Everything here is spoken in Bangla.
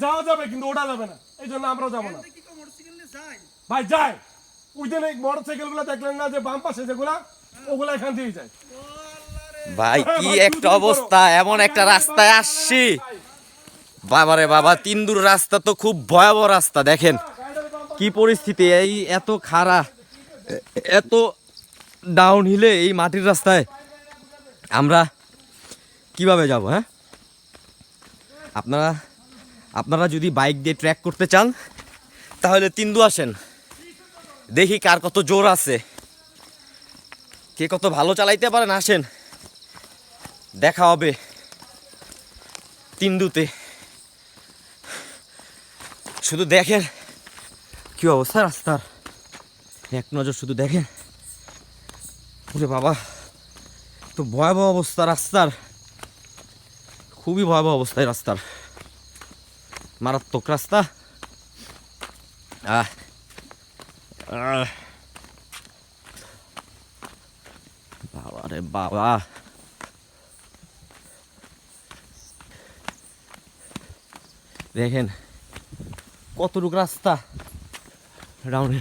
যাওয়া যাবে কিন্তু ওটা যাবে না, এই জন্য আমরাও যাবো না ভাই। যাই ওই দিন এই মোটরসাইকেল গুলো দেখলেন না যে বাম পাশে যেগুলা, ওগুলা এখান দিয়ে যায় ভাই কি একটা অবস্থা, এমন একটা রাস্তায় আসছি বাবারে বাবা। তিনদুর রাস্তা তো খুব ভয়াবহ রাস্তা, দেখেন কি পরিস্থিতি, এই এত খাড়া, এত ডাউন হিলে এই মাটির রাস্তায় আমরা কিভাবে যাব? হ্যাঁ, আপনারা যদি বাইক দিয়ে ট্র্যাক করতে চান তাহলে তিনদু আসেন, দেখি কার কত জোর আছে, কে কত ভালো চালাইতে পারেন, আসেন দেখা হবে তিনদুতে। শুধু দেখেন কি অবস্থা রাস্তার, এক নজর শুধু দেখেন। ওরে বাবা, তো ভয়াবহ অবস্থা রাস্তার, খুবই ভয়াবহ অবস্থায় রাস্তার, মারাত্মক রাস্তা। বাবা রে বাবা, দেখেন কতটুকু রাস্তা ডাউনে।